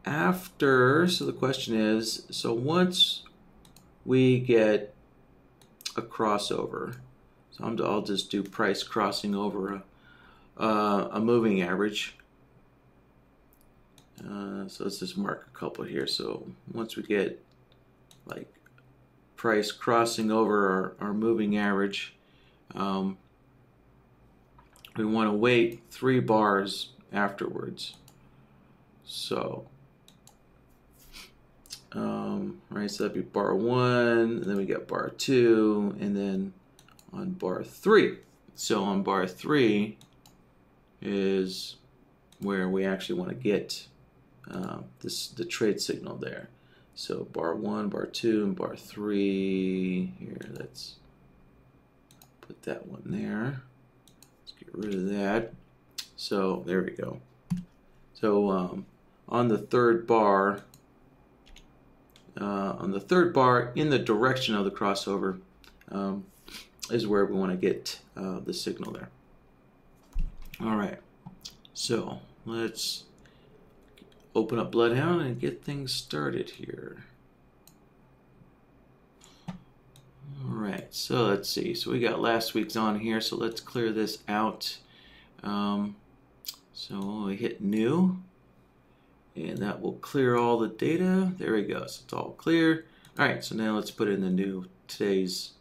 so the question is, so once we get a crossover, so I'll just do price crossing over a moving average. So let's just mark a couple here. So once we get like price crossing over our moving average, we want to wait 3 bars afterwards. So, right, so that'd be bar 1, and then we get bar 2, and then on bar 3. So on bar 3 is where we actually want to get the trade signal there. So bar 1, bar 2, and bar 3 here. Let's put that one there. Let's get rid of that. So there we go. So on the third bar, in the direction of the crossover, is where we want to get the signal there. All right, so let's open up BloodHound and get things started here. All right, so let's see. So we got last week's on here, so let's clear this out. So we hit new, and that will clear all the data. There we go, so it's all clear. All right, so now let's put in the new today's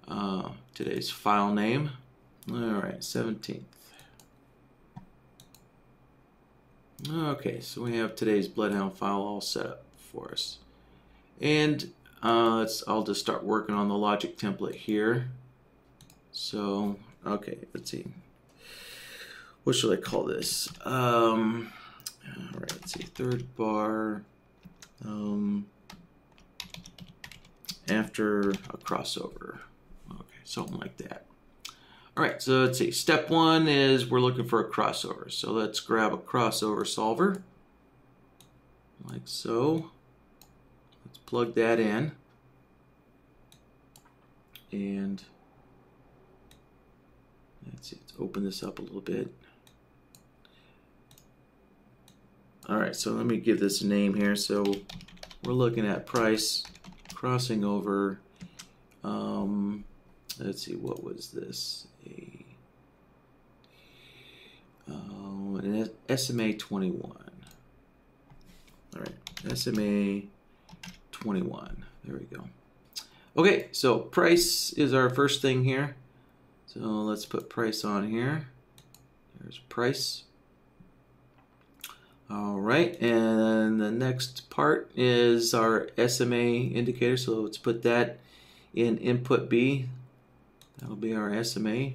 file name. All right, 17th. Okay, so we have today's BloodHound file all set up for us, and I'll just start working on the logic template here. So okay, let's see. What should I call this? All right, let's see. Third bar after a crossover. Okay, something like that. All right, so let's see. Step 1 is we're looking for a crossover. So let's grab a crossover solver, like so. Let's plug that in, and let's see. Let's open this up a little bit. All right, so let me give this a name here. So we're looking at price crossing over. Let's see, what was this? An SMA 21. All right, SMA 21. There we go. Okay, so price is our first thing here. So let's put price on here. There's price. All right, and the next part is our SMA indicator. So let's put that in input B. That'll be our SMA.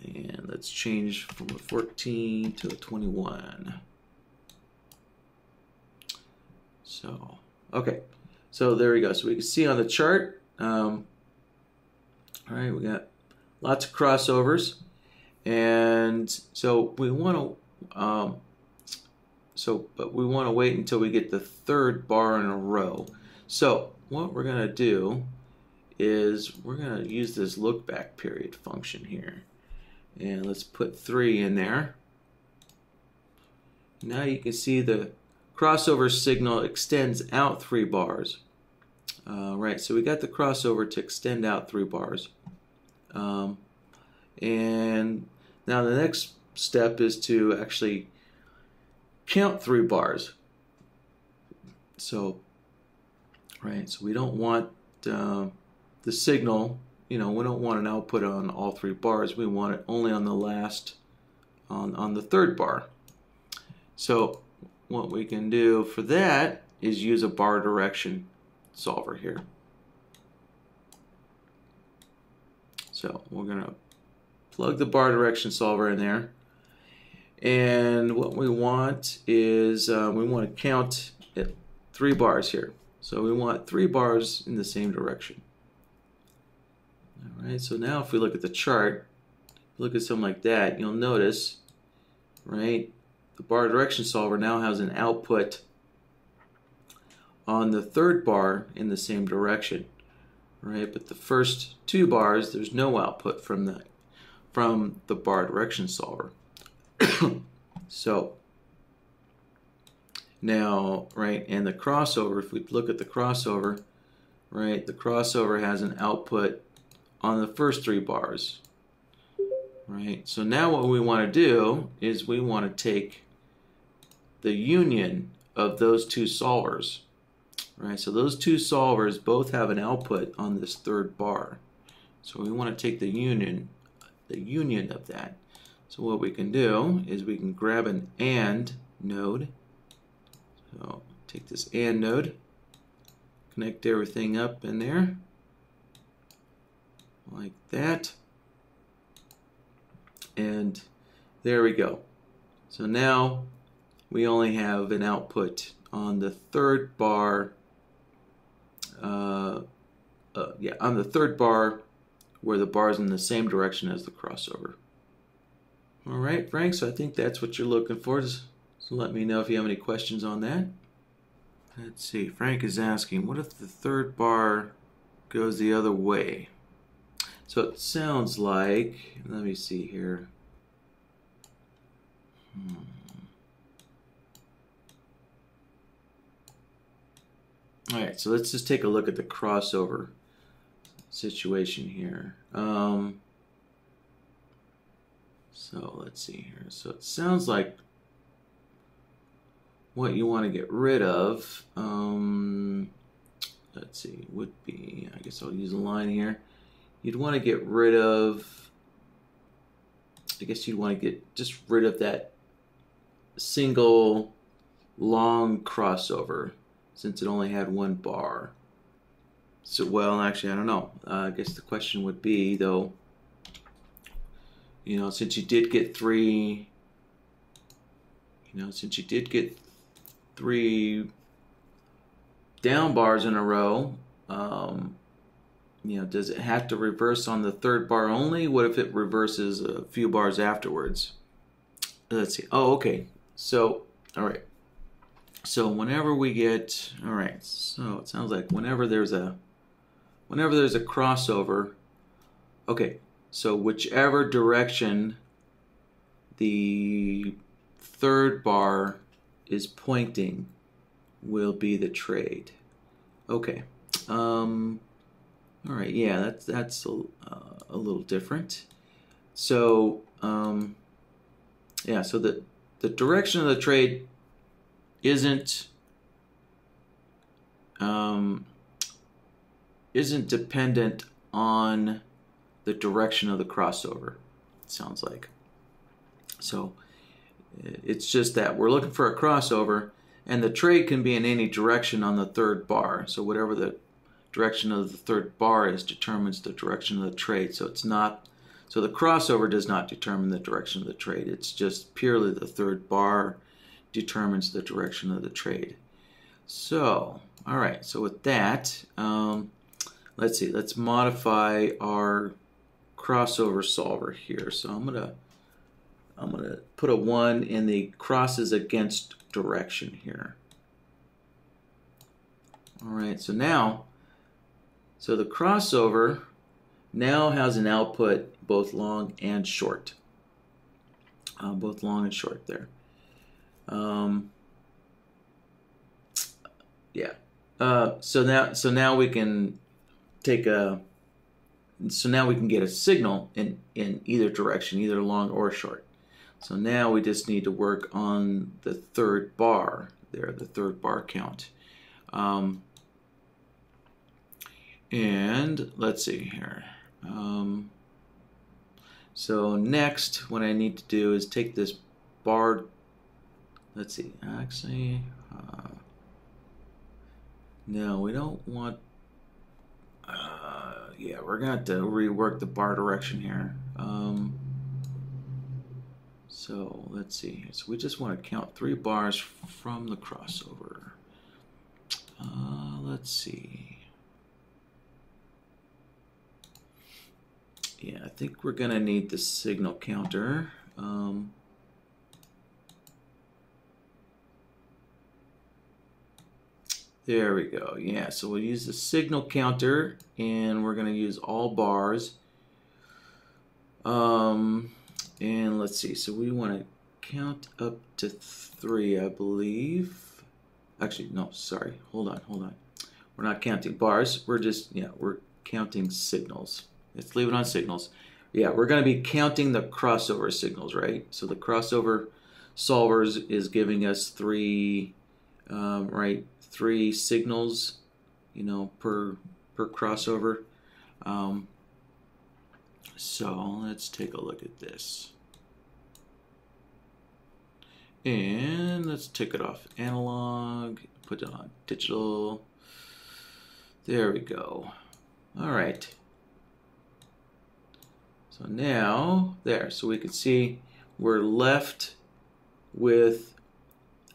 And let's change from a 14 to a 21. So, okay. So there we go. So we can see on the chart, all right, we got lots of crossovers. And so we want to, but we want to wait until we get the third bar in a row. So what we're going to do is we're going to use this lookback period function here. And let's put 3 in there. Now you can see the crossover signal extends out 3 bars. Right, so we got the crossover to extend out 3 bars. And now the next step is to actually count 3 bars. So, right, so we don't want the signal, you know, we don't want an output on all 3 bars. We want it only on the last, on the third bar. So what we can do for that is use a bar direction solver here. So we're going to plug the bar direction solver in there. And what we want is we want to count at 3 bars here. So we want 3 bars in the same direction. All right, so now if we look at the chart, look at something like that, you'll notice, right, the bar direction solver now has an output on the third bar in the same direction, right? But the first 2 bars, there's no output from the bar direction solver. So Now, right, and the crossover, if we look at the crossover, right, the crossover has an output on the first 3 bars, right? So now what we want to do is we want to take the union of those 2 solvers, right? So those 2 solvers both have an output on this 3rd bar. So we want to take the union of that. So what we can do is we can grab an AND node. So take this AND node, connect everything up in there like that, and there we go. So now we only have an output on the 3rd bar. On the 3rd bar, where the bar is in the same direction as the crossover. All right, Frank. So I think that's what you're looking for. So let me know if you have any questions on that. Let's see. Frank is asking, what if the 3rd bar goes the other way? So it sounds like, let me see here. All right, so let's just take a look at the crossover situation here. So let's see here. So it sounds like what you want to get rid of, let's see, would be, I guess I'll use a line here. You'd want to get rid of, I guess you'd want to get just rid of that single long crossover, since it only had 1 bar. So, well, actually, I don't know. I guess the question would be, though, you know, since you did get 3, since you did get 3 down bars in a row, does it have to reverse on the 3rd bar only? What if it reverses a few bars afterwards? Let's see. Oh, okay. So, all right. So whenever we get, all right. So it sounds like whenever there's a crossover, okay. So whichever direction the 3rd bar is pointing will be the trade. Okay. All right. Yeah, that's a little different. So yeah. So the direction of the trade isn't dependent on the direction of the crossover, it sounds like. So it's just that we're looking for a crossover, and the trade can be in any direction on the 3rd bar. So whatever the direction of the 3rd bar is determines the direction of the trade. So it's not, so the crossover does not determine the direction of the trade. It's just purely the 3rd bar determines the direction of the trade. So, all right. So with that, let's see. Let's modify our crossover solver here. So I'm gonna put a 1 in the crosses against direction here. All right. So now, so the crossover now has an output both long and short. Both long and short there. Yeah. So now we can take a. So now we can get a signal in either direction, either long or short. So now we just need to work on the 3rd bar there, the 3rd bar count. And let's see here. So next, what I need to do is take this bar. Let's see. Actually, no, we don't want. Yeah, we're gonna have to rework the bar direction here. So let's see. So we just want to count 3 bars from the crossover. Let's see. Yeah, I think we're gonna need the signal counter. There we go. Yeah, so we'll use the signal counter, and we're going to use all bars. And let's see. So we want to count up to 3, I believe. actually, no, sorry, hold on. We're not counting bars, we're just, yeah, we're counting signals. Let's leave it on signals. Yeah, we're going to be counting the crossover signals, right? So the crossover solvers is giving us three signals, you know, per crossover. So let's take a look at this. And let's take it off analog, put it on digital. There we go. All right. So now, there, so we can see we're left with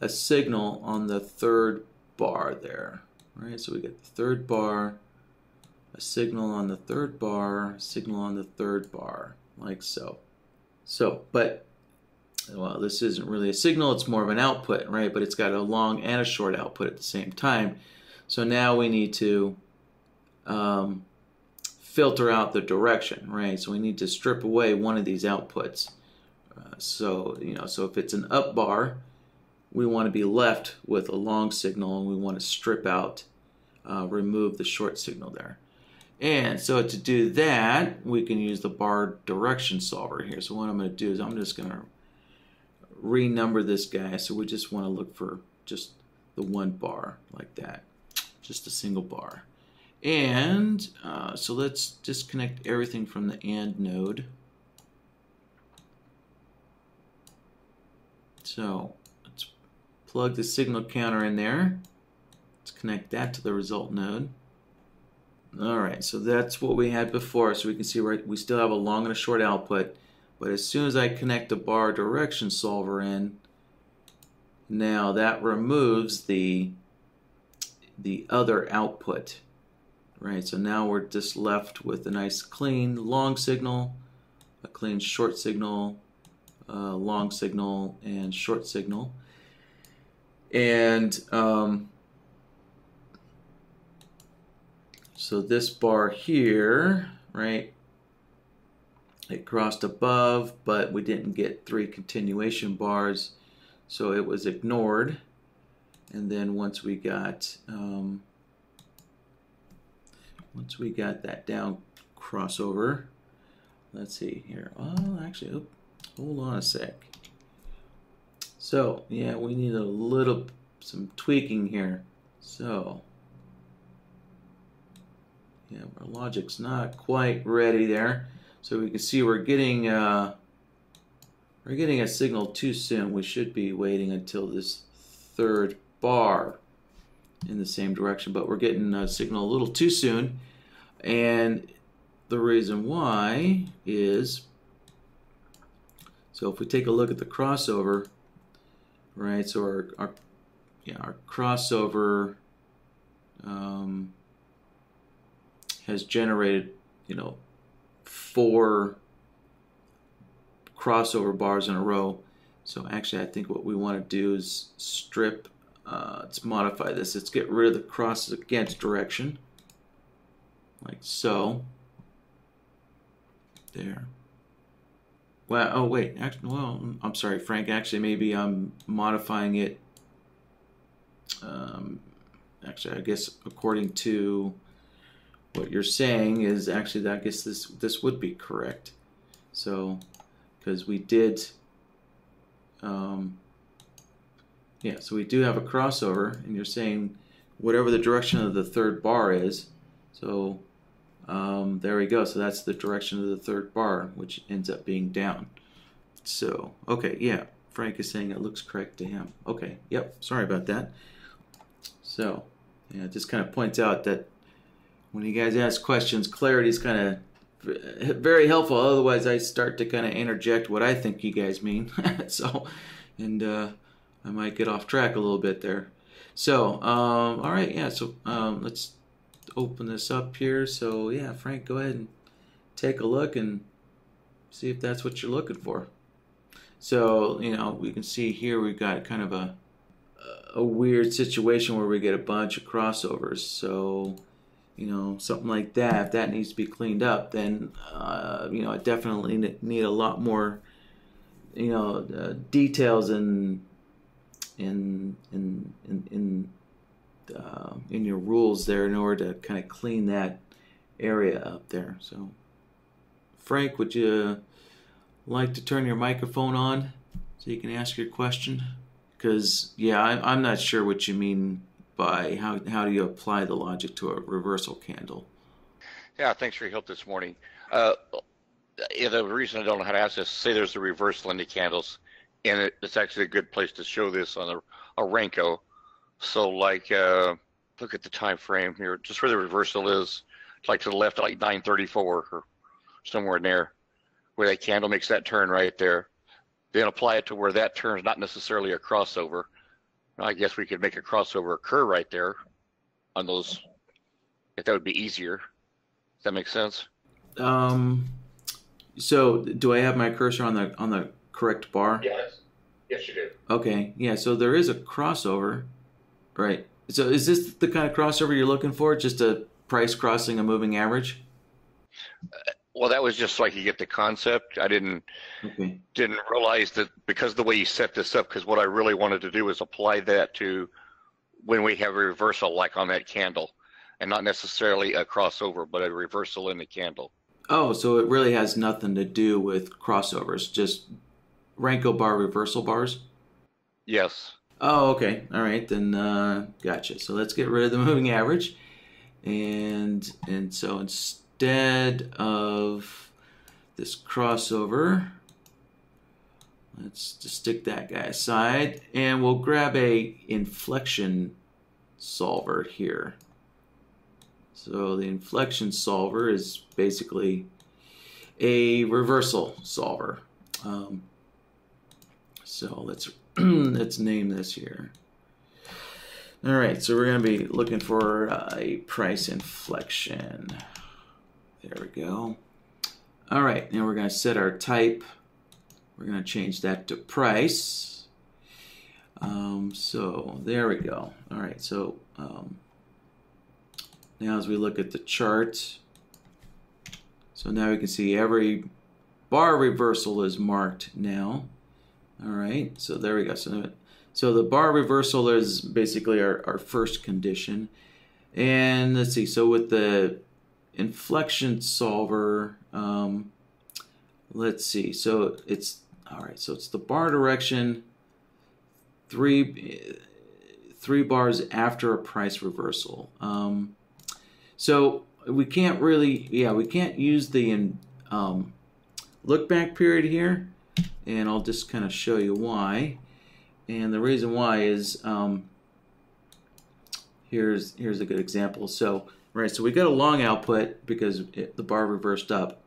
a signal on the third bar there. Right, so we get the third bar, a signal on the third bar, signal on the third bar, like so. So, but, well, this isn't really a signal, it's more of an output, right? But it's got a long and a short output at the same time. So now we need to filter out the direction, right? So we need to strip away one of these outputs. So if it's an up bar, we want to be left with a long signal, and we want to strip out, remove the short signal there. And so to do that, we can use the bar direction solver here. So what I'm going to do is I'm just going to renumber this guy. So we just want to look for just the one bar like that, just a single bar. And so let's disconnect everything from the AND node. So let's plug the signal counter in there. Let's connect that to the result node. All right, so that's what we had before. So we can see we still have a long and a short output, but as soon as I connect the bar direction solver in, now that removes the other output, right? So now we're just left with a nice clean long signal, a clean short signal, long signal, and short signal. And so this bar here, right, it crossed above, but we didn't get 3 continuation bars, so it was ignored. And then once we got that down crossover, let's see here. Oh, actually, hold on a sec. So yeah, we need some tweaking here. So yeah, our logic's not quite ready there. So we can see we're getting a signal too soon. We should be waiting until this third bar in the same direction, but we're getting a signal a little too soon. And the reason why is, so if we take a look at the crossover, right? So our crossover has generated, 4 crossover bars in a row. So actually, I think what we want to do is strip. Let's modify this. Let's get rid of the crosses against direction, like so. There. Well, oh wait, actually, well, I'm sorry, Frank. Actually, maybe I'm modifying it. Actually, I guess according to what you're saying is actually, I guess this would be correct. So, because we did, yeah, so we do have a crossover, and you're saying whatever the direction of the third bar is. So there we go. So that's the direction of the third bar, which ends up being down. So, okay, yeah, Frank is saying it looks correct to him. Okay, yep, sorry about that. So, yeah, it just kind of points out that when you guys ask questions, clarity is kind of very helpful. Otherwise, I start to kind of interject what I think you guys mean. So, and I might get off track a little bit there. So, all right, yeah, so let's open this up here. So, yeah, Frank, go ahead and take a look and see if that's what you're looking for. So, we can see here we've got kind of a weird situation where we get a bunch of crossovers. So, something like that, if that needs to be cleaned up, then, I definitely need a lot more, details in in your rules there in order to kind of clean that area up there. So, Frank, would you like to turn your microphone on so you can ask your question? Because, yeah, I'm not sure what you mean by how do you apply the logic to a reversal candle. Yeah, thanks for your help this morning. Yeah, the reason I don't know how to ask this, say there's a reversal in the candles, and it's actually a good place to show this on a renko. So, like, look at the time frame here, just where the reversal is, like to the left at like 934 or somewhere in there, where that candle makes that turn right there. Then apply it to where that turn is not necessarily a crossover. I guess we could make a crossover occur right there on those, if that would be easier. Does that make sense? So do I have my cursor on the correct bar? Yes. Yes, you do. Okay. Yeah. So there is a crossover, right? So is this the kind of crossover you're looking for? Just a price crossing a moving average? Well, that was just like you get the concept. I didn't realize that because of the way you set this up, because what I really wanted to do is apply that to when we have a reversal like on that candle, and not necessarily a crossover, but a reversal in the candle. Oh, so it really has nothing to do with crossovers, just renko bar reversal bars? Yes. Oh, okay. All right, then gotcha. So let's get rid of the moving average. And so instead of this crossover, let's just stick that guy aside, and we'll grab a inflection solver here. So the inflection solver is basically a reversal solver. So let's let's name this here. All right, so we're going to be looking for a price inflection. There we go. All right, now we're going to set our type. We're going to change that to price. So there we go. All right, so now as we look at the chart, so now we can see every bar reversal is marked now. All right, so there we go. So the bar reversal is basically our first condition. And let's see, so with the inflection solver, let's see, so it's, all right, so it's the bar direction, three bars after a price reversal. So we can't really, we can't use the look back period here, and I'll just kind of show you why. And the reason why is, here's a good example. So, right, so we got a long output because the bar reversed up,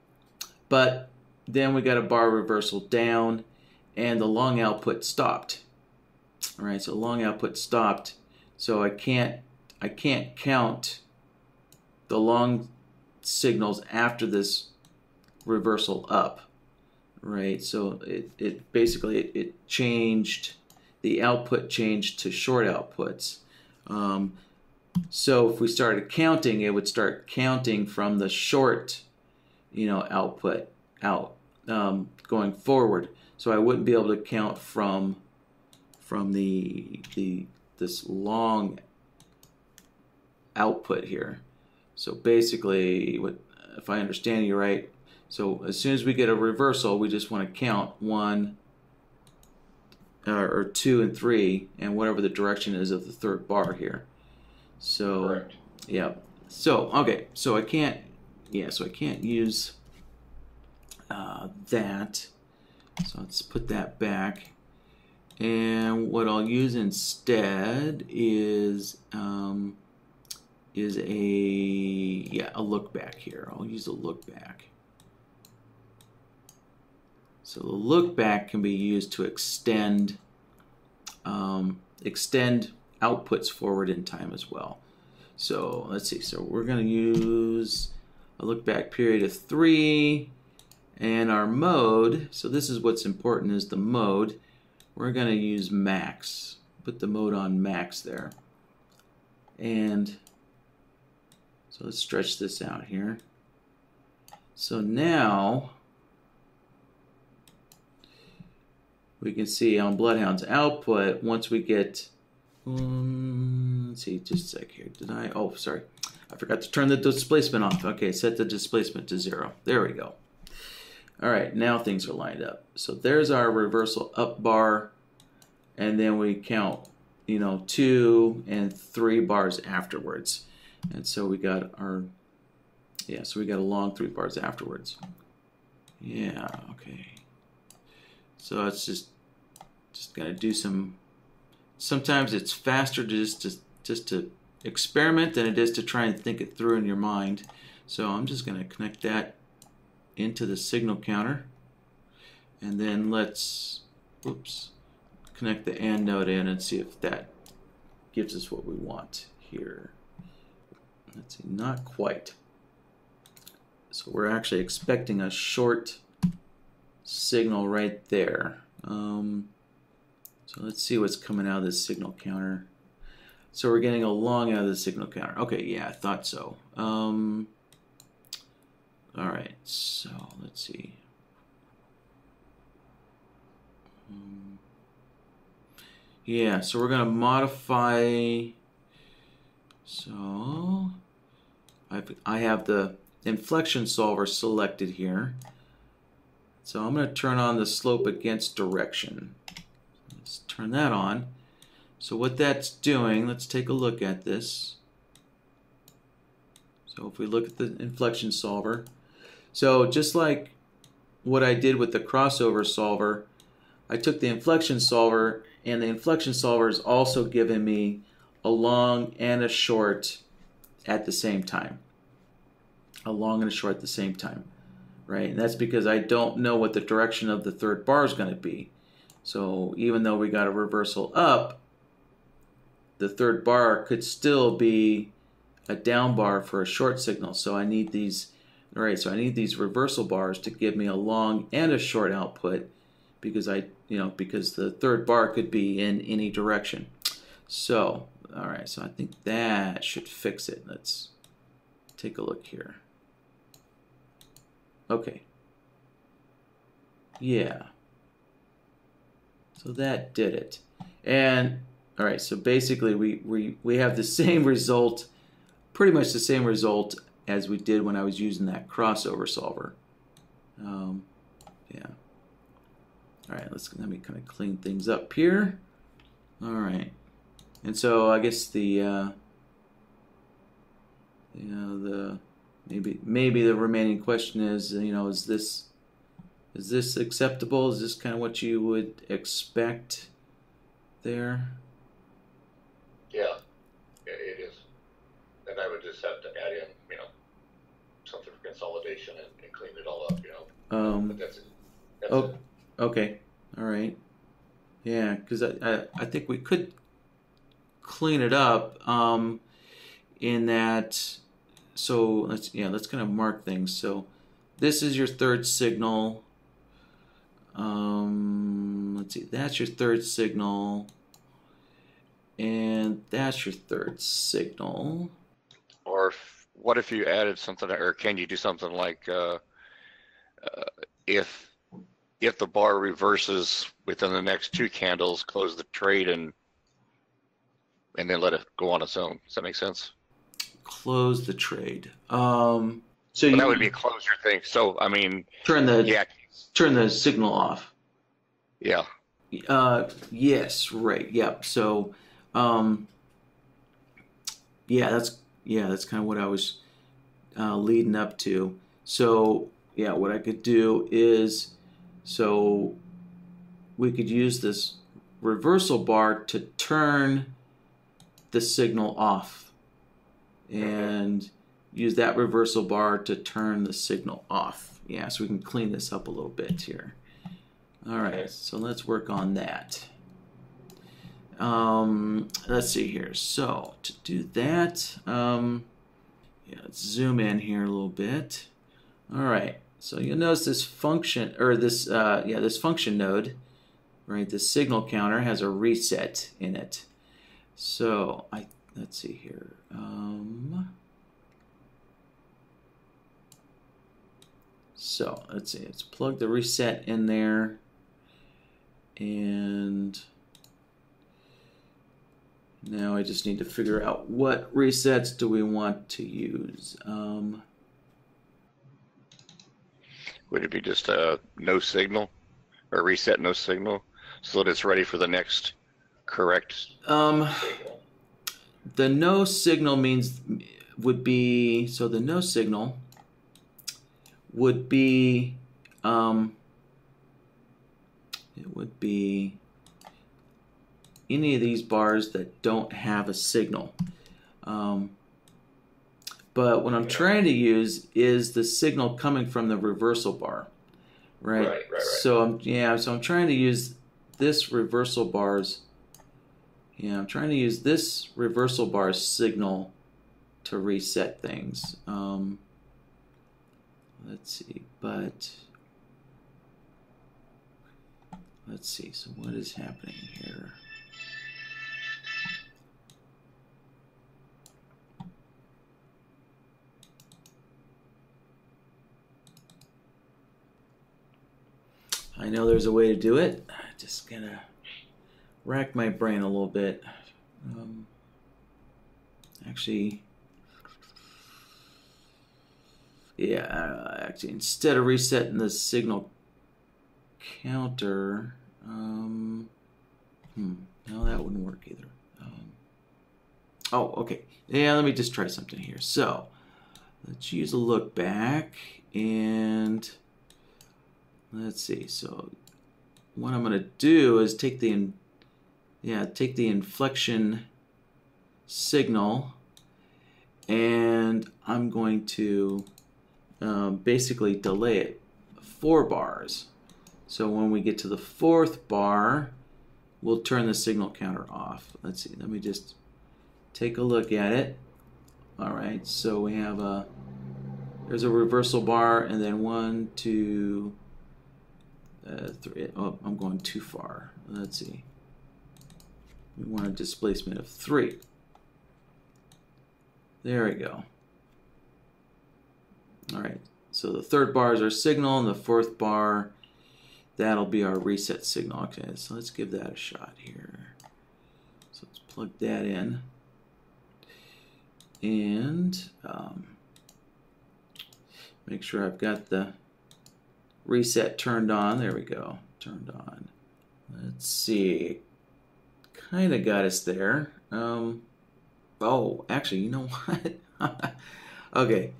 but then we got a bar reversal down, and the long output stopped. All right, so long output stopped, so I can't count the long signals after this reversal up, right? So it basically changed, the output changed to short outputs. So if we started counting, it would start counting from the short, output out going forward. So I wouldn't be able to count from this long output here. So basically, if I understand you right, so as soon as we get a reversal, we just want to count 1 or 2 and 3, and whatever the direction is of the third bar here. So correct. Yeah. So okay. So I can't. Yeah. So I can't use that. So let's put that back. And what I'll use instead is a look back here. I'll use a look back. So the look back can be used to extend outputs forward in time as well. So let's see. So we're going to use a look back period of 3, and our mode. So this is what's important, is the mode. We're going to use max. Put the mode on max there. And so let's stretch this out here. So now we can see on BloodHound's output, once we get, let's see, just a sec here. Did I? Oh, sorry. I forgot to turn the displacement off. Okay, set the displacement to 0. There we go. All right, now things are lined up. So there's our reversal up bar, and then we count, 2 and 3 bars afterwards. And so we got our, so we got a long 3 bars afterwards. Yeah, okay. So it's just gotta do some. Sometimes it's faster to just to experiment than it is to try and think it through in your mind. So I'm just gonna connect that into the signal counter, and then let's connect the AND node in and see if that gives us what we want here. Let's see, not quite. So we're actually expecting a short signal right there. So let's see what's coming out of this signal counter. So we're getting a long out of the signal counter. Okay, yeah, I thought so. All right, so let's see. Yeah, so we're going to modify. So I have the inflection solver selected here. So I'm going to turn on the slope against direction. Let's turn that on. So what that's doing, let's take a look at this. So if we look at the inflection solver, so just like what I did with the crossover solver, I took the inflection solver, and the inflection solver is also giving me a long and a short at the same time. A long and a short at the same time, right? And that's because I don't know what the direction of the third bar is going to be. So even though we got a reversal up, the third bar could still be a down bar for a short signal. So I need these, all right, so I need these reversal bars to give me a long and a short output, because because the third bar could be in any direction. So, all right, so I think that should fix it. Let's take a look here. Okay. Yeah. So that did it. And all right, so basically we have the same result, pretty much the same result as we did when I was using that crossover solver. Yeah. All right, let me kind of clean things up here. All right, and so I guess the maybe the remaining question is, is this acceptable? Is this kind of what you would expect there? Yeah, it is. And I would just have to add in, something for consolidation and clean it all up, But that's it. That's it. Okay. All right. Yeah, because I think we could clean it up in that. So let's kind of mark things. So this is your third signal. Let's see. That's your third signal, and that's your third signal. Or what if you added something, or can you do something like if the bar reverses within the next 2 candles, close the trade and then let it go on its own? Does that make sense? Close the trade. So that would be a closure thing. So I mean, turn the signal off. Yeah. Yes. Right. Yep. So, that's kind of what I was leading up to. So yeah, what I could do is, so we could use this reversal bar to turn the signal off, and use that reversal bar to turn the signal off. Yeah, so we can clean this up a little bit here. All right, so let's work on that. Let's see here. So to do that, let's zoom in here a little bit. All right, so you'll notice this function, or this function node, right? The signal counter has a reset in it. So let's see here. So let's see. Let's plug the reset in there, and Now I just need to figure out what resets do we want to use. Would it be just a no signal or reset no signal so that it's ready for the next correct? The no signal would be, so the no signal would be, it would be any of these bars that don't have a signal. But what I'm trying to use is the signal coming from the reversal bar, right? So I'm trying to use this reversal bar's. Yeah, I'm trying to use this reversal bar signal to reset things. Let's see, let's see. So what is happening here? I know there's a way to do it. Just gonna rack my brain a little bit. Actually, instead of resetting the signal counter, no, that wouldn't work either. Oh, okay. Yeah, let me just try something here. So let's use a look back, and let's see. So what I'm going to do is take the inflection signal, and I'm going to basically delay it 4 bars. So when we get to the 4th bar, we'll turn the signal counter off. Let's see. Let me just take a look at it. All right. So we have there's a reversal bar, and then 1, 2, 3. Oh, I'm going too far. Let's see. We want a displacement of 3. There we go. All right. So the 3rd bar is our signal, and the 4th bar, that'll be our reset signal. Okay, so let's give that a shot here. So let's plug that in. And make sure I've got the reset turned on. There we go. Turned on. Let's see. Kind of got us there. Oh, actually, you know what? Okay.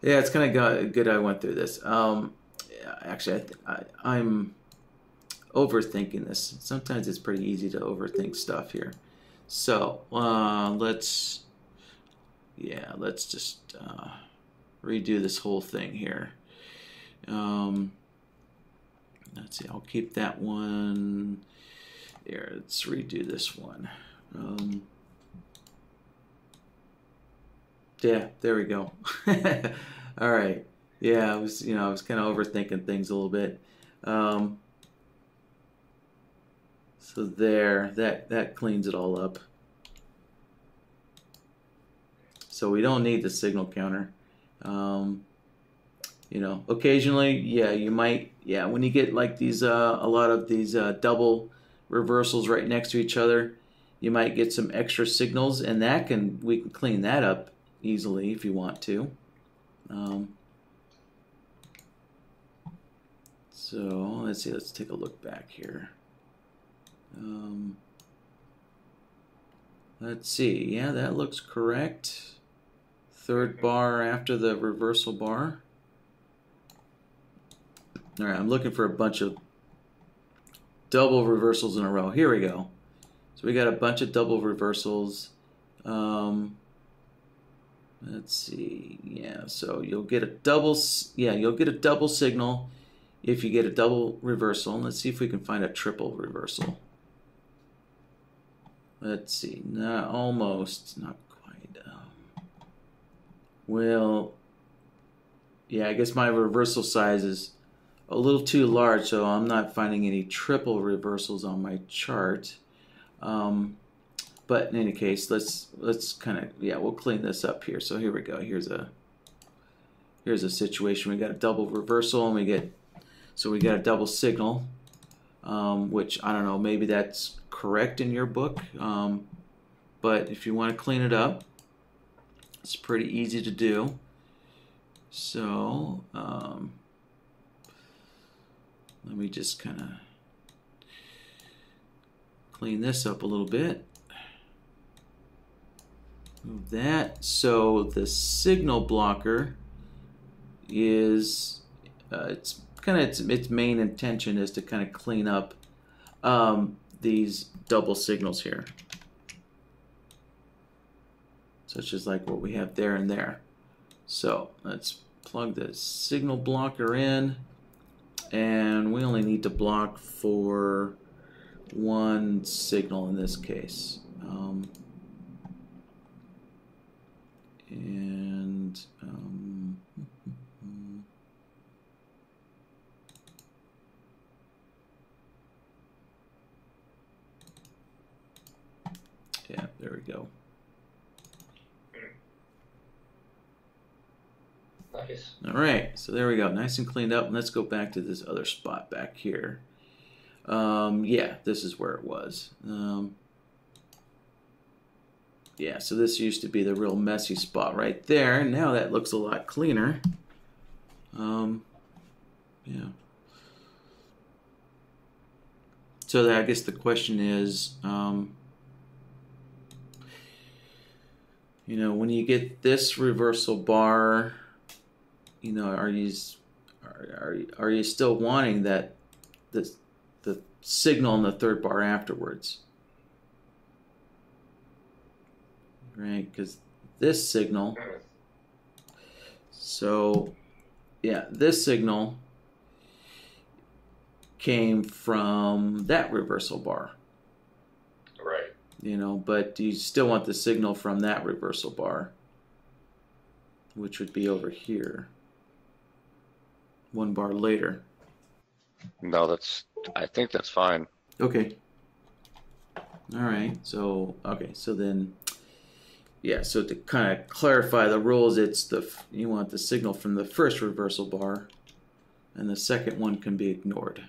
Yeah, it's kind of good I went through this. Actually, I'm overthinking this. Sometimes it's pretty easy to overthink stuff here. So let's just redo this whole thing here. Let's see. I'll keep that one. There. Let's redo this one. Yeah, there we go. All right. Yeah, I was kind of overthinking things a little bit. So there, that cleans it all up. So we don't need the signal counter. Occasionally, yeah, you might, when you get like these, a lot of these double reversals right next to each other, you might get some extra signals, and we can clean that up easily if you want to. So let's see, let's take a look back here. Let's see, yeah, that looks correct. 3rd bar after the reversal bar. All right, I'm looking for a bunch of double reversals in a row. Here we go. So we got a bunch of double reversals. Let's see. Yeah, so you'll get a double signal if you get a double reversal. Let's see if we can find a triple reversal. Let's see. Not almost, not quite. Well, yeah, I guess my reversal size is a little too large, so I'm not finding any triple reversals on my chart. But in any case, let's kind of, we'll clean this up here. So here we go. Here's a situation. We got a double reversal, and we got a double signal, which I don't know. Maybe that's correct in your book. but if you want to clean it up, it's pretty easy to do. So let me just kind of clean this up a little bit. Move that. So the signal blocker is its main intention is to kind of clean up these double signals here, such as like what we have there and there. So let's plug the signal blocker in, and we only need to block for one signal in this case. Yeah, there we go. Nice. All right, so there we go, nice and cleaned up. And let's go back to this other spot back here. Yeah, this is where it was. Yeah, so this used to be the real messy spot right there. Now that looks a lot cleaner. Yeah. So I guess the question is, you know, when you get this reversal bar, you know, are you still wanting that the signal in the third bar afterwards? Right, because this signal, so yeah, this signal came from that reversal bar. Right. You know, but you still want the signal from that reversal bar, which would be over here, one bar later. No, I think that's fine. Okay. All right. So, okay. So then, yeah. So to kind of clarify the rules, it's you want the signal from the first reversal bar, and the second one can be ignored.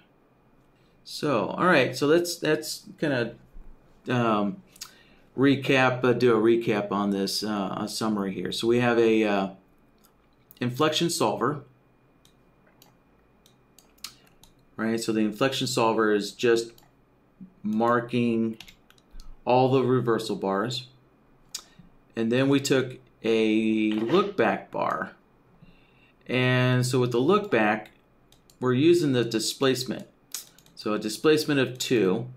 So, all right. So that's kind of recap. Do a recap on this a summary here. So we have a inflection solver. Right, so the inflection solver is just marking all the reversal bars. And then we took a lookback bar. And so with the lookback, we're using the displacement. So a displacement of 2.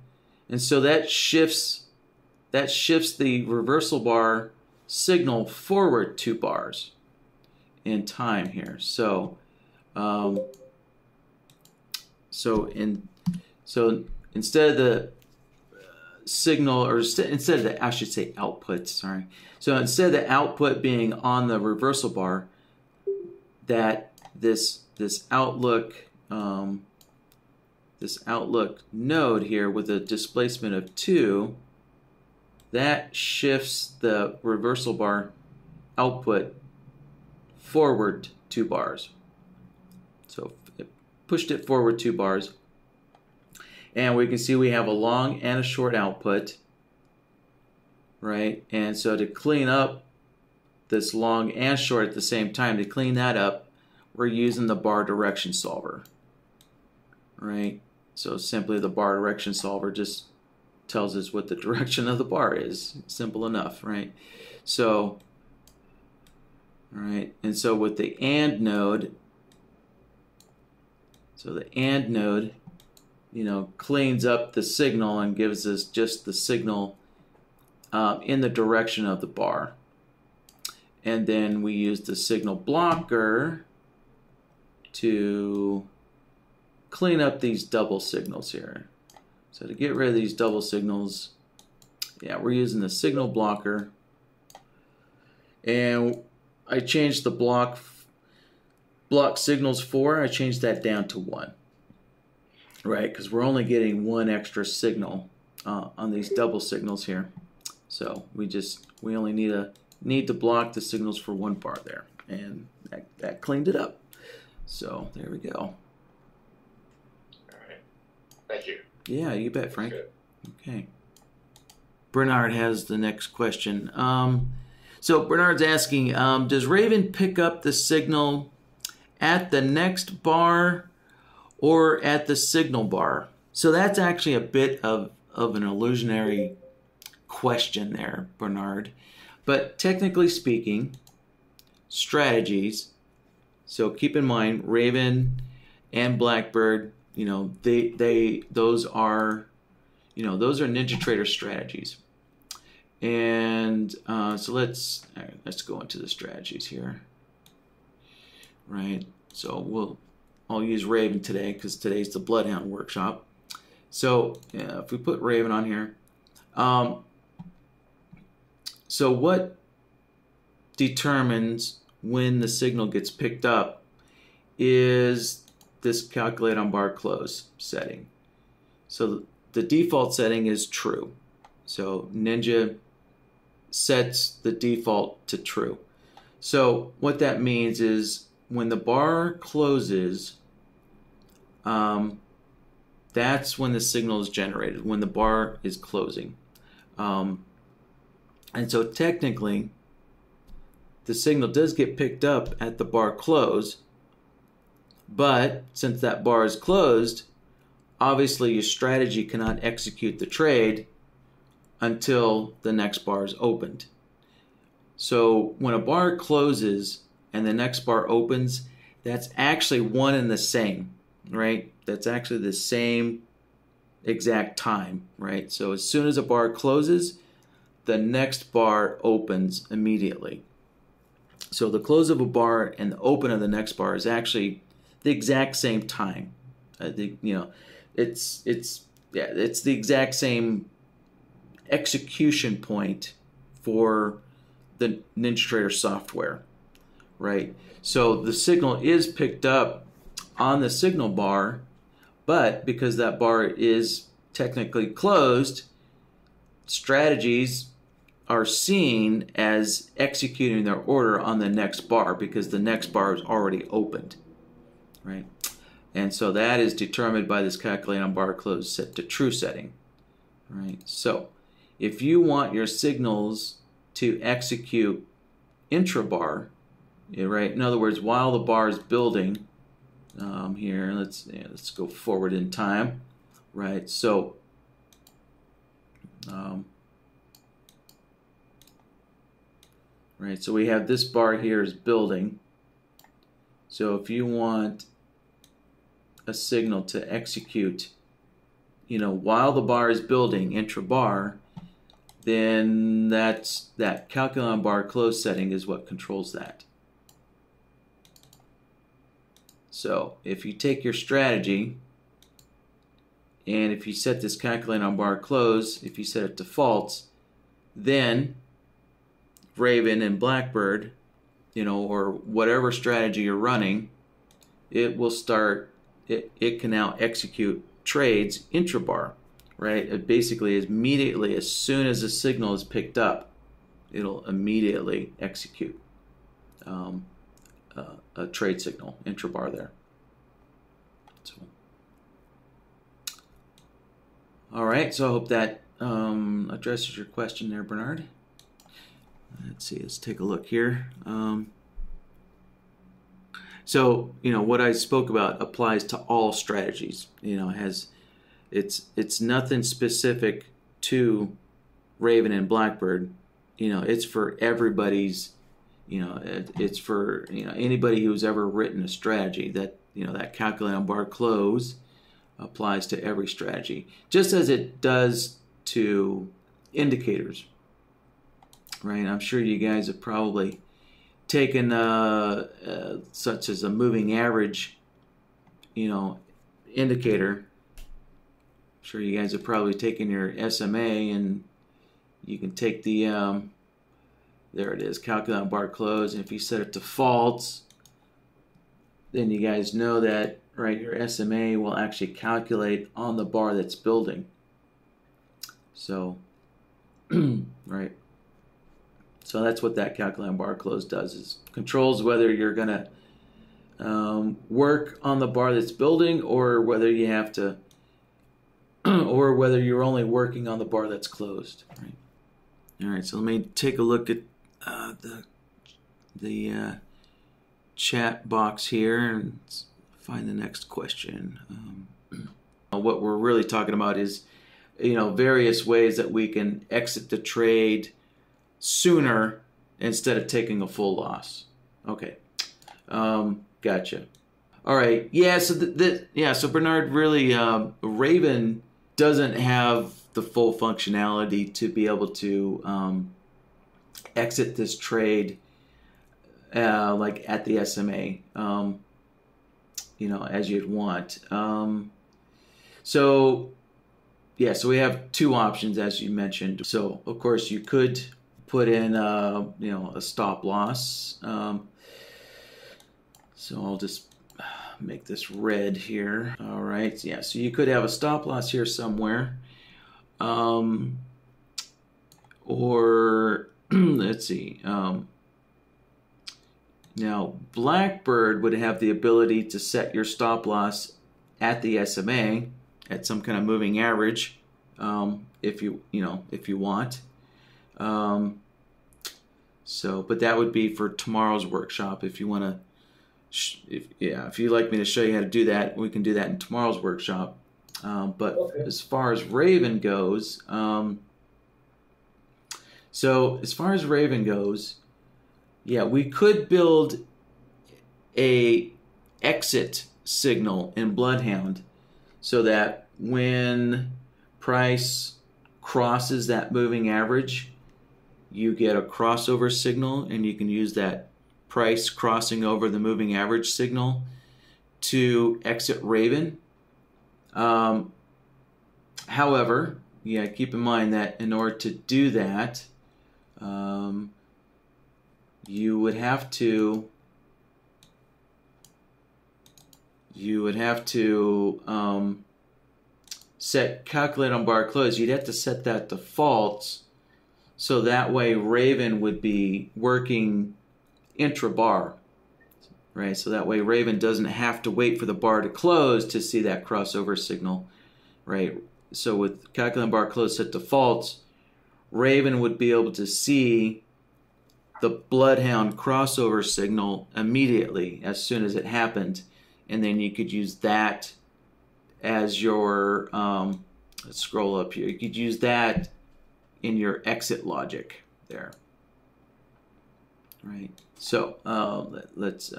And so that shifts the reversal bar signal forward 2 bars in time here. So instead of the signal, or instead of the, I should say output, sorry. So instead of the output being on the reversal bar, that this outlook node here with a displacement of 2, that shifts the reversal bar output forward 2 bars. So pushed it forward 2 bars, and we can see we have a long and a short output, right? And so to clean up this long and short at the same time, to clean that up, we're using the bar direction solver, right? So simply the bar direction solver just tells us what the direction of the bar is. Simple enough, right? So, all right, and so with the AND node, so the AND node, you know, cleans up the signal and gives us just the signal in the direction of the bar. And then we use the signal blocker to clean up these double signals here. So to get rid of these double signals, yeah, we're using the signal blocker. And I changed the block signals 4, I changed that down to 1, right? Because we're only getting 1 extra signal on these double signals here. So we only need to block the signals for 1 bar there, and that cleaned it up. So there we go. All right. Thank you. Yeah, you bet, Frank. Good. Okay. Bernard has the next question. So Bernard's asking, does Raven pick up the signal at the next bar or at the signal bar? So that's actually a bit of an illusionary question there, Bernard. But technically speaking, strategies, so keep in mind Raven and Blackbird, those are NinjaTrader strategies. And so let's go into the strategies here. Right. So I'll use Raven today because today's the BloodHound workshop. So if we put Raven on here, so what determines when the signal gets picked up is this calculate on bar close setting. So the default setting is true. So Ninja sets the default to true. So what that means is when the bar closes, that's when the signal is generated, when the bar is closing. And so technically, the signal does get picked up at the bar close, but since that bar is closed, obviously your strategy cannot execute the trade until the next bar is opened. So when a bar closes and the next bar opens, that's actually one and the same, right? That's actually the same exact time, right? So as soon as a bar closes, the next bar opens immediately. So the close of a bar and the open of the next bar is actually the exact same time. It's the exact same execution point for the NinjaTrader software, right? So the signal is picked up on the signal bar, but because that bar is technically closed, strategies are seen as executing their order on the next bar because the next bar is already opened, right? And so that is determined by this calculate on bar close set to true setting, right? So if you want your signals to execute intra-bar, right? In other words, while the bar is building, here, let's go forward in time, right? So right, so we have this bar here is building. So if you want a signal to execute, while the bar is building intra-bar, then that calculate on bar close setting is what controls that. So if you take your strategy and if you set this calculate on bar close, if you set it to false, then Raven and Blackbird, or whatever strategy you're running, it will start, it can now execute trades intra-bar, right? It basically is immediately, as soon as the signal is picked up, it'll immediately execute a trade signal intra-bar there. So, all right, so I hope that addresses your question there, Bernard. Let's see, let's take a look here. So, what I spoke about applies to all strategies. It's nothing specific to Raven and Blackbird. It's for everybody's, it's for, anybody who's ever written a strategy that, that calculate on bar close applies to every strategy, just as it does to indicators. Right, I'm sure you guys have probably taken such as a moving average, indicator. I'm sure you guys have probably taken your SMA, and you can take the there it is, calculate on bar close, and if you set it to false, then you guys know that, right, your SMA will actually calculate on the bar that's building. So, right. So that's what that calculate on bar close does, is controls whether you're going to work on the bar that's building, or whether you have to, or whether you're only working on the bar that's closed. Right? All right, so let me take a look at the chat box here and find the next question. What we're really talking about is, various ways that we can exit the trade sooner instead of taking a full loss. Okay, gotcha. All right, yeah. So Bernard, really, Raven doesn't have the full functionality to be able to exit this trade like at the SMA, as you'd want. So we have two options, as you mentioned. So of course you could put in a stop loss. So I'll just make this red here. All right, yeah. So you could have a stop loss here somewhere, or let's see. Now, Blackbird would have the ability to set your stop loss at the SMA at some kind of moving average, if you want. But that would be for tomorrow's workshop. If you want to, if you'd like me to show you how to do that, we can do that in tomorrow's workshop. But okay. As far as Raven goes, we could build a exit signal in BloodHound so that when price crosses that moving average, you get a crossover signal, and you can use that price crossing over the moving average signal to exit Raven. However, keep in mind that in order to do that, you would have to set calculate on bar close. You'd have to set that to false, so that way Raven would be working intra-bar, right? So that way Raven doesn't have to wait for the bar to close to see that crossover signal, right? So with calculate on bar close set to false, Raven would be able to see the BloodHound crossover signal immediately as soon as it happened, and then you could use that as your let's scroll up here. You could use that in your exit logic there, right? So let's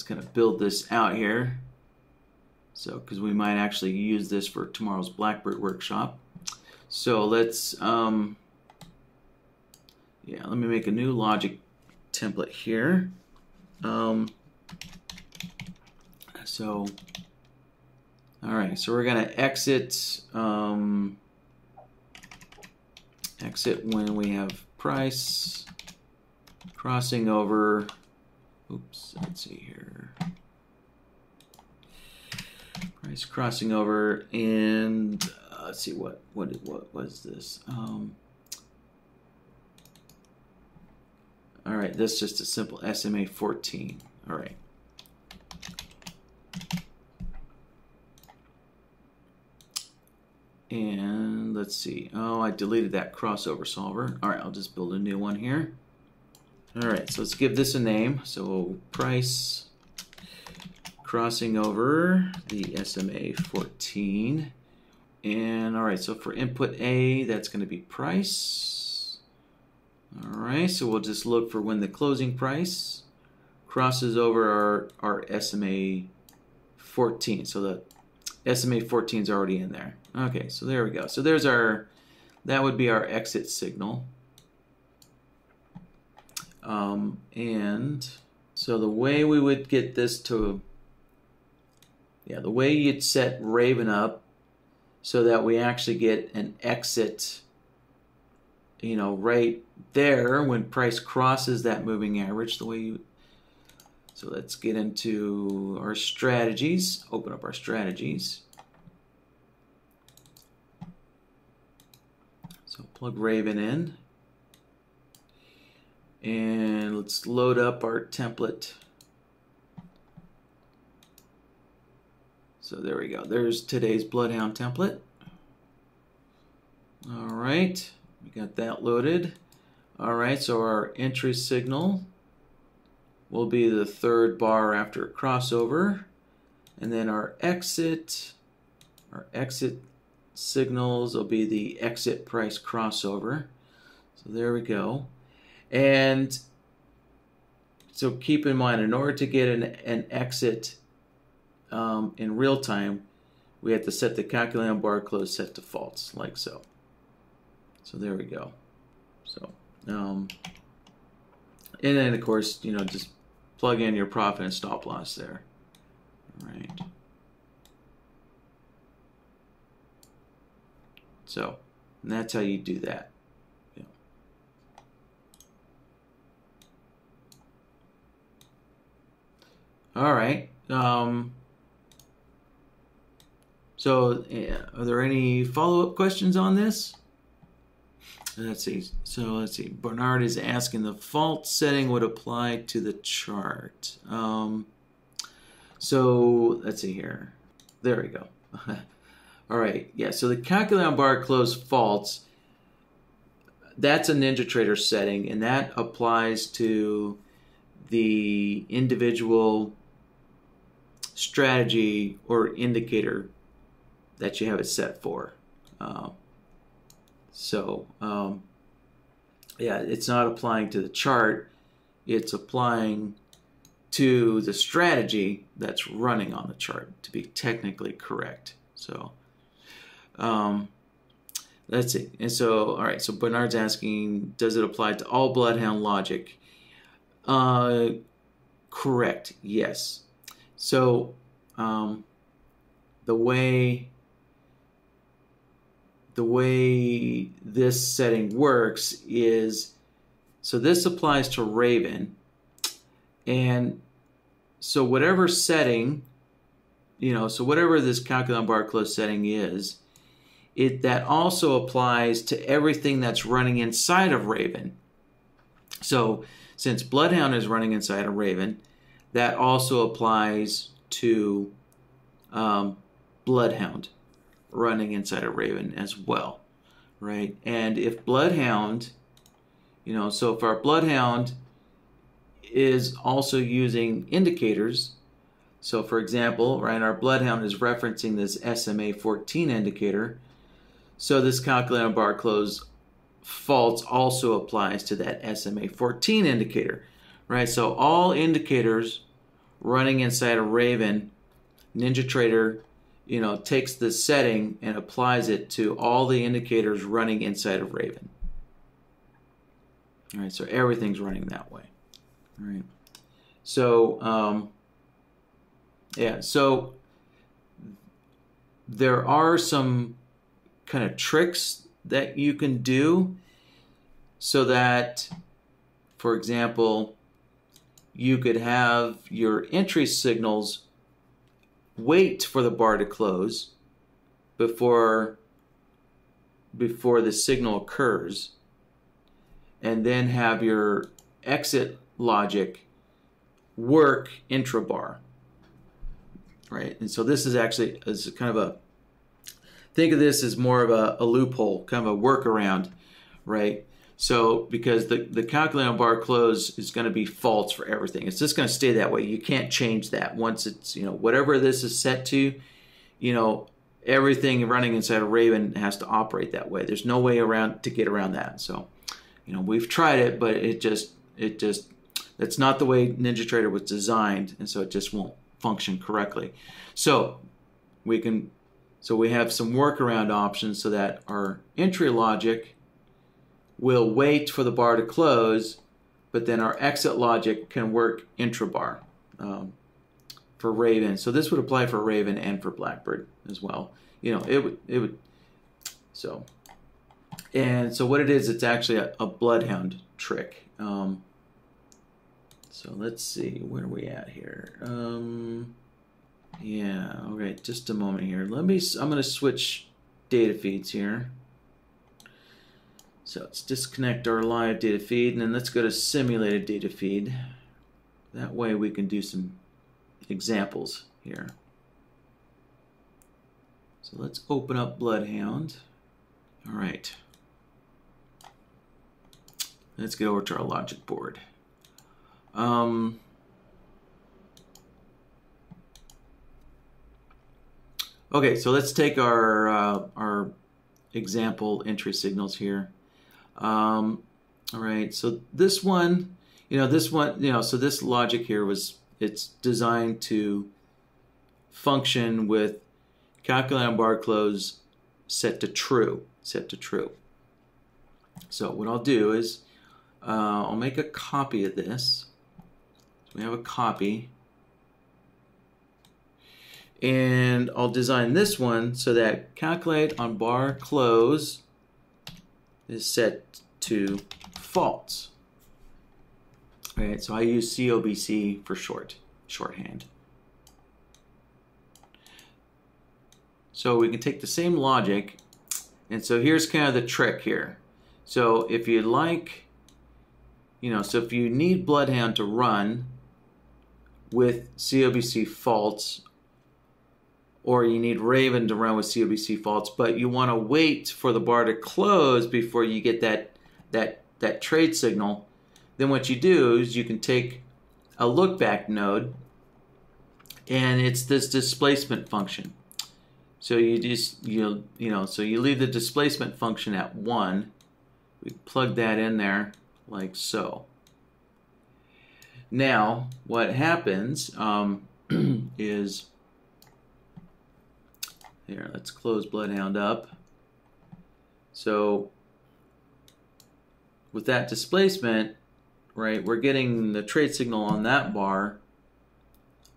kind of build this out here. So because we might actually use this for tomorrow's Blackbird workshop. So let's let me make a new logic template here. All right, so we're gonna exit when we have price crossing over. Oops, let's see here. Price crossing over, and let's see what was this? All right, that's just a simple SMA 14. All right. And let's see. Oh, I deleted that crossover solver. All right, I'll just build a new one here. All right, so let's give this a name. So price crossing over the SMA 14. And all right, so for input A, that's going to be price. All right, so we'll just look for when the closing price crosses over our SMA 14. So the SMA 14 is already in there. Okay, so there we go. So there's that would be our exit signal. And so the way we would get this to, the way you'd set Raven up so that we actually get an exit, right there when price crosses that moving average, the way you, so let's get into our strategies, open up our strategies. So plug Raven in, and let's load up our template. So there we go. There's today's BloodHound template. All right, we got that loaded. All right, so our entry signal will be the third bar after crossover, and then our exit signals will be the exit price crossover. So there we go. And so keep in mind, in order to get an exit in real time, we have to set the calculate on bar close set to false, like so. So there we go. So, and then of course, just plug in your profit and stop loss there. All right. So, and that's how you do that. Yeah. All right. So, are there any follow-up questions on this? Let's see. So let's see. Bernard is asking, the fault setting would apply to the chart. So let's see here. There we go. All right. Yeah. So the calculate on bar close faults, that's a NinjaTrader setting, and that applies to the individual strategy or indicator that you have it set for. Yeah, it's not applying to the chart. It's applying to the strategy that's running on the chart, to be technically correct. So, let's see. And so, all right, so Bernard's asking, does it apply to all BloodHound logic? Correct, yes. So, the way this setting works is, so this applies to Raven, and so whatever setting, so whatever this calculate on bar close setting is, that also applies to everything that's running inside of Raven. So since BloodHound is running inside of Raven, that also applies to BloodHound running inside of Raven as well, right? And if BloodHound, so if our BloodHound is also using indicators, so for example, right, our BloodHound is referencing this SMA 14 indicator, so this calculate on bar close false also applies to that SMA 14 indicator, right? So all indicators running inside of Raven, NinjaTrader takes this setting and applies it to all the indicators running inside of Raven. All right, so everything's running that way. All right. So, yeah, so there are some kind of tricks that you can do so that, for example, you could have your entry signals wait for the bar to close before the signal occurs, and then have your exit logic work intra-bar, right? And so this is actually kind of a, think of this as more of a loophole, kind of a workaround, right? So because the calculate on bar close is going to be false for everything. It's just going to stay that way. You can't change that. Once it's, whatever this is set to, everything running inside of Raven has to operate that way. There's no way to get around that. So, we've tried it, but it just that's not the way NinjaTrader was designed, and so it just won't function correctly. So we have some workaround options so that our entry logic will wait for the bar to close, but then our exit logic can work intra-bar for Raven. So this would apply for Raven and for Blackbird as well. It would. So, and so what it is, it's actually a BloodHound trick. So let's see, where are we at here? Yeah, all right, just a moment here. I'm going to switch data feeds here. So let's disconnect our live data feed, and then let's go to simulated data feed. That way we can do some examples here. So let's open up BloodHound. All right. Let's get over to our logic board. Okay, so let's take our example entry signals here. All right, so this one, so this logic here it's designed to function with calculate on bar close set to true. So what I'll do is I'll make a copy of this. So we have a copy. And I'll design this one so that calculate on bar close is set to false. All right, so I use COBC for shorthand. So we can take the same logic, and so here's kind of the trick here. So if you like, so if you need BloodHound to run with COBC false, or you need Raven to run with COBC false, but you want to wait for the bar to close before you get that trade signal, then what you do is you can take a lookback node, and it's this displacement function. So you just so you leave the displacement function at 1. We plug that in there like so. Now what happens is, here, let's close BloodHound up. So with that displacement, right, we're getting the trade signal on that bar.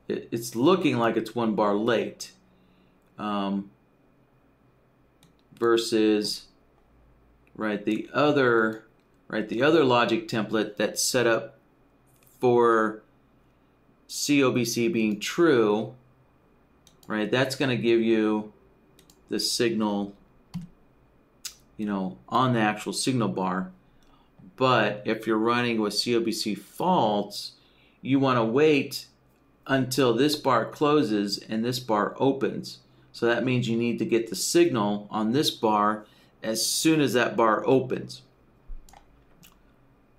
It's looking like it's 1 bar late, versus the other logic template that's set up for COBC being true. Right, that's going to give you the signal, on the actual signal bar. But if you're running with COBC false, you want to wait until this bar closes and this bar opens. So that means you need to get the signal on this bar as soon as that bar opens.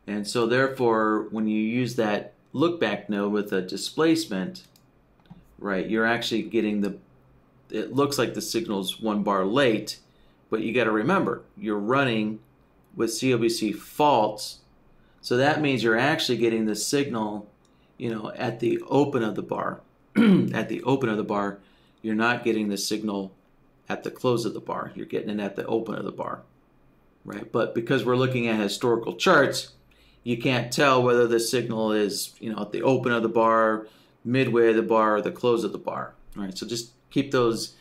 And so therefore, when you use that lookback node with a displacement, right, you're actually getting it looks like the signal's 1 bar late, but you got to remember, you're running with COBC false, so that means you're actually getting the signal, at the open of the bar. At the open of the bar, you're not getting the signal at the close of the bar. You're getting it at the open of the bar, right? But because we're looking at historical charts, you can't tell whether the signal is, at the open of the bar, midway of the bar, or the close of the bar. All right, so just keep those,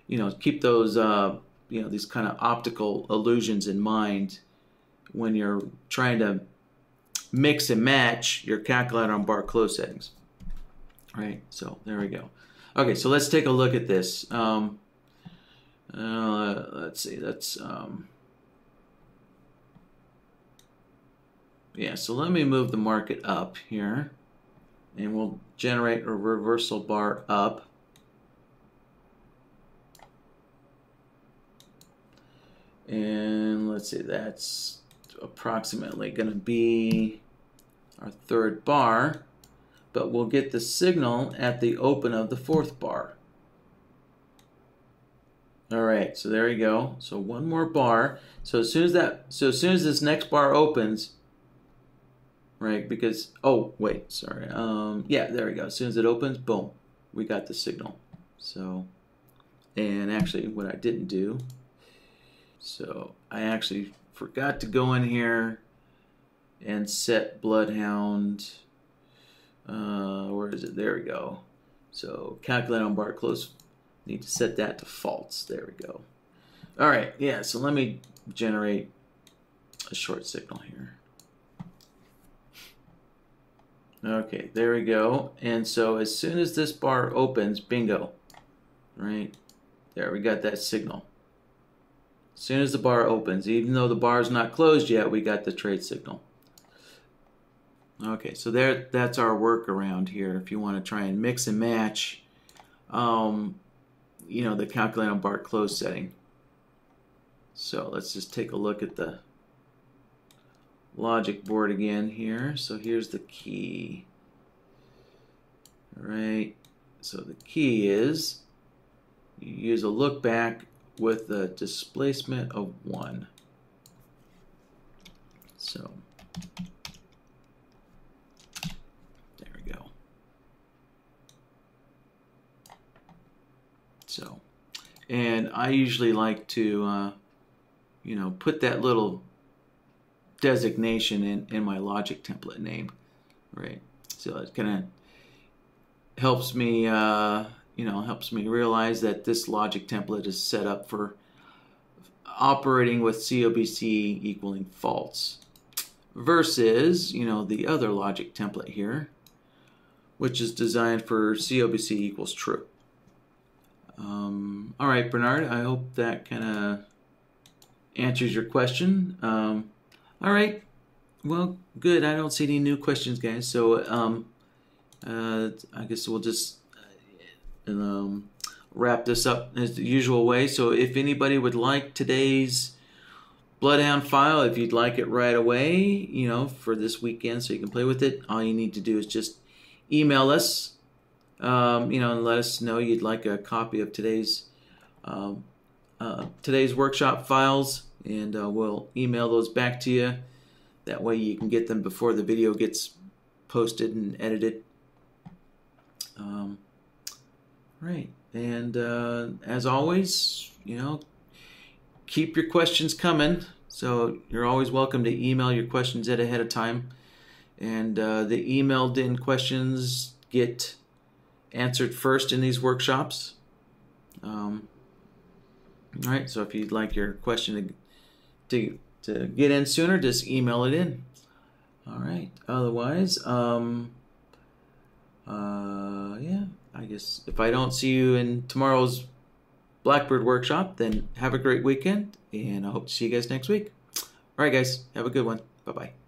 these kind of optical illusions in mind when you're trying to mix and match your calculator on bar close settings. All right, so there we go. Okay, so let's take a look at this. Let's see. So let me move the market up here, and we'll generate a reversal bar up. And let's see, that's approximately going to be our 3rd bar, but we'll get the signal at the open of the 4th bar. All right, so there you go. So 1 more bar. So as soon as this next bar opens, right? Because yeah, there we go. As soon as it opens, boom, we got the signal. So, and actually, what I didn't do. So I actually forgot to go in here and set BloodHound. Where is it? There we go. So calculate on bar close. Need to set that to false. There we go. All right. Yeah. So let me generate a short signal here. Okay. There we go. And so as soon as this bar opens, bingo. Right there, we got that signal. As soon as the bar opens, even though the bar is not closed yet, we got the trade signal. Okay, so that's our workaround here. If you want to try and mix and match, the calculate on bar close setting. So let's just take a look at the logic board again here. So here's the key. All right. So the key is you use a look back with a displacement of 1. So there we go. So, and I usually like to, you know, put that little designation in my logic template name, right? So it kind of helps me, you know, helps me realize that this logic template is set up for operating with COBC equaling false, versus, you know, the other logic template here, which is designed for COBC equals true. All right, Bernard, I hope that kind of answers your question. All right, well, good. I don't see any new questions, guys. So I guess we'll just wrap this up as the usual way. So if anybody would like today's BloodHound file, if you'd like it right away, you know, for this weekend so you can play with it, all you need to do is just email us, you know, and let us know you'd like a copy of today's workshop files, and we'll email those back to you. That way you can get them before the video gets posted and edited. Right, and as always, you know, keep your questions coming. So you're always welcome to email your questions ahead of time, and the emailed in questions get answered first in these workshops. All right, so if you'd like your question to get in sooner, just email it in. All right, otherwise, yeah, I guess if I don't see you in tomorrow's Blackbird workshop, then have a great weekend, and I hope to see you guys next week. All right, guys, have a good one. Bye-bye.